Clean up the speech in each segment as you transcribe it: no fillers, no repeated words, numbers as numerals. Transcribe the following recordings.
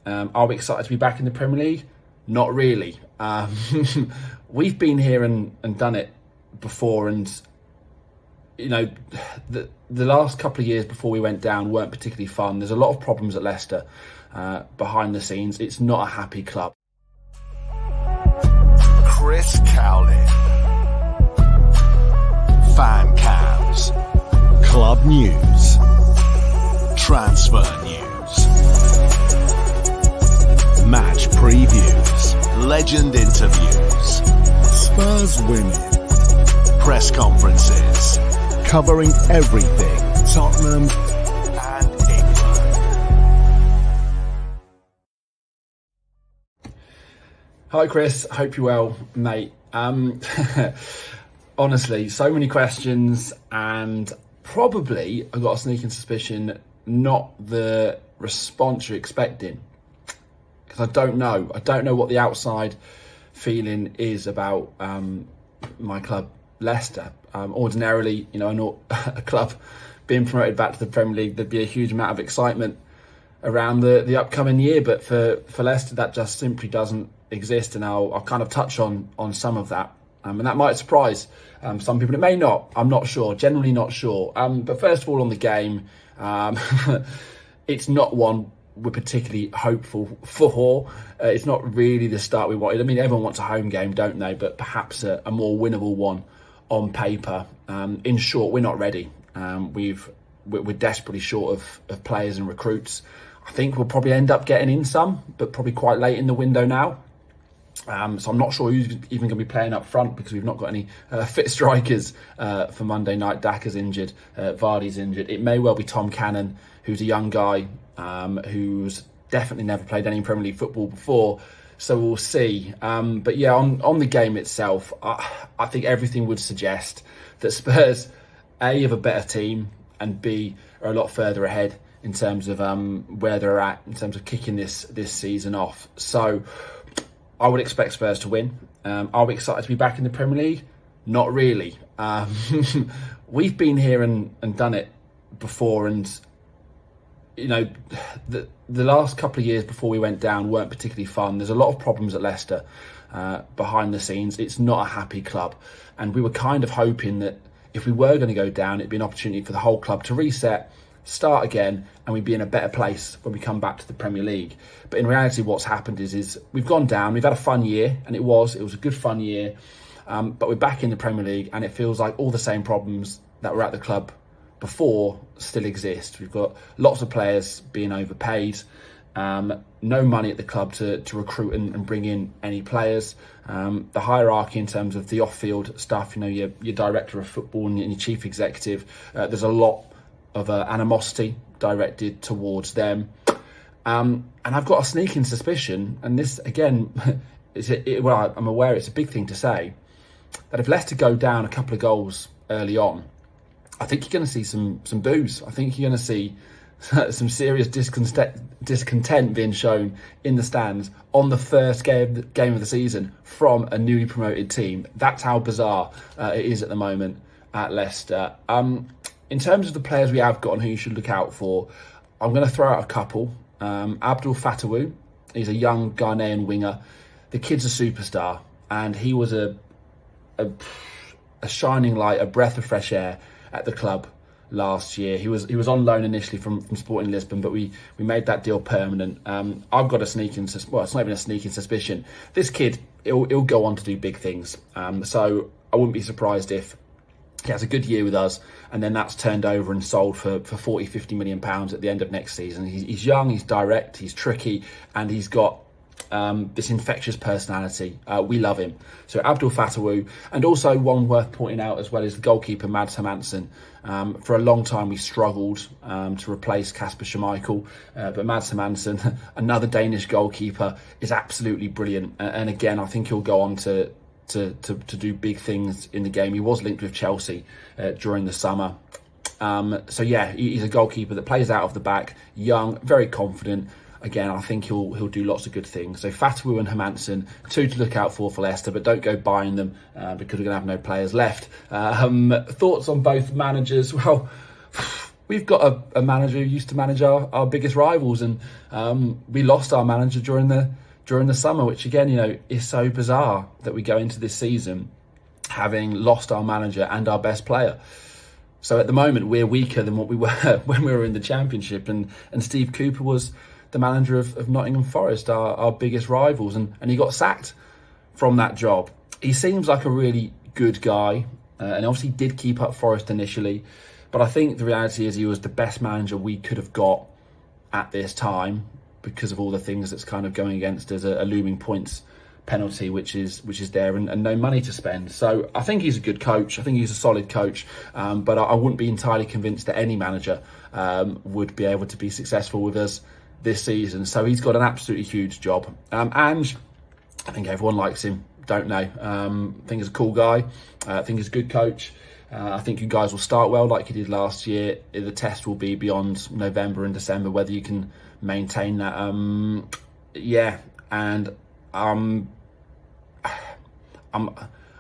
Are we excited to be back in the Premier League? Not really. We've been here and done it before, and you know, the last couple of years before we went down weren't particularly fun. There's a lot of problems at Leicester behind the scenes. It's not a happy club. Chris Cowlin. Fan cams. Club news. Transfer news. Match previews. Legend interviews. Spurs winning. Press conferences. Covering everything Tottenham and England. Hi Chris, hope you're well, mate. Honestly, so many questions, and probably I got a sneaking suspicion not the response you're expecting, because I don't know what the outside feeling is about my club Leicester. Ordinarily, you know, I know a club being promoted back to the Premier League, there'd be a huge amount of excitement around the upcoming year, but for Leicester that just simply doesn't exist, and I'll kind of touch on some of that, and that might surprise some people. It may not. I'm not sure. Generally not sure. But first of all, on the game, it's not one we're particularly hopeful for. It's not really the start we wanted. I mean, everyone wants a home game, don't they? But perhaps a more winnable one on paper. In short, we're not ready. We're desperately short of players and recruits. I think we'll probably end up getting in some, but probably quite late in the window now. So I'm not sure who's even going to be playing up front, because we've not got any fit strikers for Monday night. Daka's injured, Vardy's injured. It may well be Tom Cannon, who's a young guy who's definitely never played any Premier League football before. So we'll see. But yeah, on the game itself, I think everything would suggest that Spurs, A, have a better team, and B, are a lot further ahead in terms of where they're at in terms of kicking this season off. So I would expect Spurs to win. Are we excited to be back in the Premier League? Not really. We've been here and done it before, and you know, the last couple of years before we went down weren't particularly fun. There's a lot of problems at Leicester behind the scenes. It's not a happy club, and we were kind of hoping that if we were going to go down, it'd be an opportunity for the whole club to reset, start again, and we'd be in a better place when we come back to the Premier League. But in reality, what's happened is we've gone down. We've had a fun year, and it was a good fun year, but we're back in the Premier League, and it feels like all the same problems that were at the club before still exist. We've got lots of players being overpaid, no money at the club to recruit and bring in any players. The hierarchy in terms of the off-field stuff, you know, your director of football and your chief executive, there's a lot of animosity directed towards them. And I've got a sneaking suspicion, and this again, I'm aware it's a big thing to say, that if Leicester go down a couple of goals early on, I think you're going to see some boos. I think you're going to see some serious discontent being shown in the stands on the first game of the season from a newly promoted team. That's how bizarre it is at the moment at Leicester. In terms of the players we have got and who you should look out for, I'm going to throw out a couple. Abdul Fatawu, he's a young Ghanaian winger. The kid's a superstar, and he was a shining light, a breath of fresh air at the club last year. He was on loan initially from Sporting Lisbon, but we made that deal permanent. I've got it's not even a sneaking suspicion. This kid, he'll go on to do big things. So I wouldn't be surprised if he has a good year with us, and then that's turned over and sold for 40, 50 million pounds at the end of next season. He's young, he's direct, he's tricky, and he's got this infectious personality. We love him. So Abdul Fatawu, and also one worth pointing out as well is the goalkeeper Maddison. For a long time we struggled to replace Kasper Schmeichel, but Maddison, another Danish goalkeeper, is absolutely brilliant. And again, I think he'll go on to do big things in the game. He was linked with Chelsea during the summer. So yeah, he's a goalkeeper that plays out of the back, young, very confident. Again, I think he'll do lots of good things. So Fatawu and Hermansen, two to look out for Leicester, but don't go buying them because we're going to have no players left. Thoughts on both managers? Well, we've got a manager who used to manage our biggest rivals, and we lost our manager during the summer, which again, is so bizarre that we go into this season having lost our manager and our best player. So at the moment, we're weaker than what we were when we were in the Championship, and Steve Cooper was the manager of Nottingham Forest, our biggest rivals, and he got sacked from that job. He seems like a really good guy, and obviously did keep up Forest initially, but I think the reality is he was the best manager we could have got at this time because of all the things that's kind of going against us, a looming points penalty which is there, and no money to spend. So I think he's a good coach. I think he's a solid coach, but I wouldn't be entirely convinced that any manager would be able to be successful with us this season. So he's got an absolutely huge job, and I think everyone likes him. Don't know. I think he's a cool guy. I think he's a good coach. I think you guys will start well like you did last year. The test will be beyond November and December whether you can maintain that.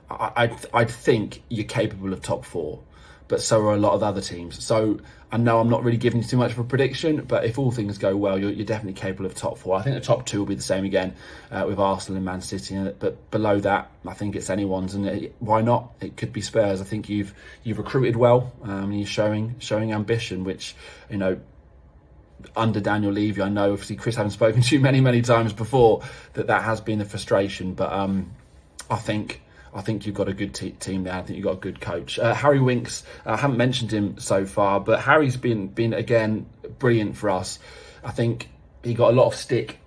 I think you're capable of top four, but so are a lot of other teams. So I know I'm not really giving you too much of a prediction, but if all things go well, you're definitely capable of top four. I think the top two will be the same again with Arsenal and Man City, but below that, I think it's anyone's. And why not? It could be Spurs. I think you've recruited well, and you're showing ambition, which under Daniel Levy, I know obviously Chris haven't spoken to you many times before, that has been a frustration, but I think you've got a good team there. I think you've got a good coach. Harry Winks, I haven't mentioned him so far, but Harry's been again brilliant for us. I think he got a lot of stick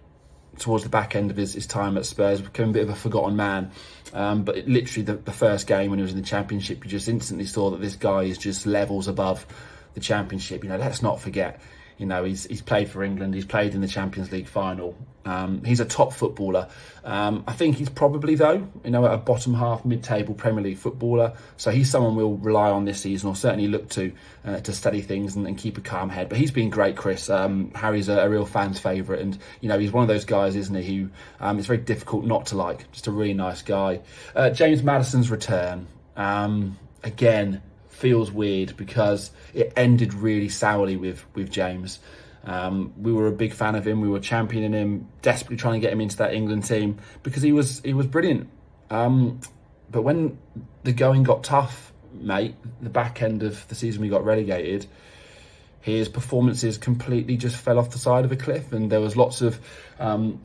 towards the back end of his time at Spurs, became a bit of a forgotten man. But literally the first game when he was in the Championship, you just instantly saw that this guy is just levels above the Championship. Let's not forget, he's played for England. He's played in the Champions League final. He's a top footballer. I think he's probably, though, a bottom half mid-table Premier League footballer. So he's someone we'll rely on this season, or certainly look to steady things and keep a calm head. But he's been great, Chris. Harry's a real fan's favourite, and he's one of those guys, isn't he, who it's very difficult not to like. Just a really nice guy. James Maddison's return, again, feels weird because it ended really sourly with James. We were a big fan of him. We were championing him, desperately trying to get him into that England team because he was brilliant. But when the going got tough, mate, the back end of the season we got relegated, his performances completely just fell off the side of a cliff, and there was lots of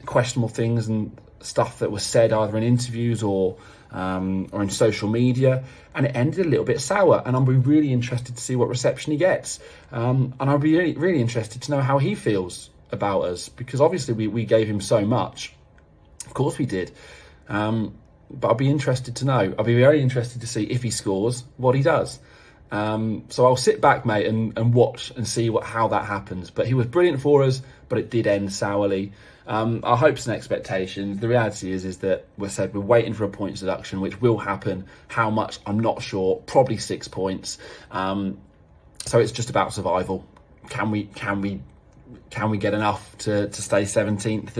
questionable things and stuff that was said either in interviews or in social media, and it ended a little bit sour. And I'll be really interested to see what reception he gets, and I'll be really, really interested to know how he feels about us, because obviously we gave him so much. Of course we did, but I'll be interested to know. I'll be very interested to see if he scores, what he does. So I'll sit back, mate, and watch and see how that happens. But he was brilliant for us, but it did end sourly. Our hopes and expectations, the reality is that we're waiting for a points deduction, which will happen. How much, I'm not sure. Probably 6 points. So it's just about survival. Can we get enough to stay 17th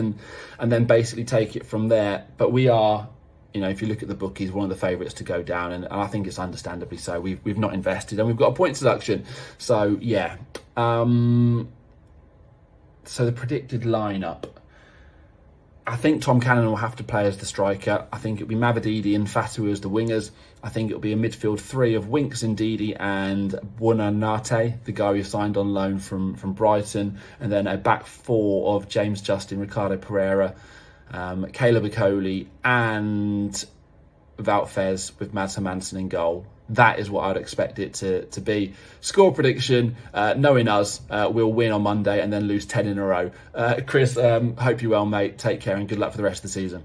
and then basically take it from there? But we are, if you look at the bookies, one of the favourites to go down, and I think it's understandably so. We've not invested, and we've got a points deduction. So yeah. So the predicted lineup. I think Tom Cannon will have to play as the striker. I think it'll be Mavididi and Fatu as the wingers. I think it'll be a midfield three of Winks, Ndidi and Buonanotte, the guy who signed on loan from Brighton. And then a back four of James Justin, Ricardo Pereira, Caleb Icoli and Wout Fez with Mads Hermansen in goal. That is what I'd expect it to be. Score prediction, knowing us, we'll win on Monday and then lose 10 in a row. Chris, hope you're well, mate. Take care and good luck for the rest of the season.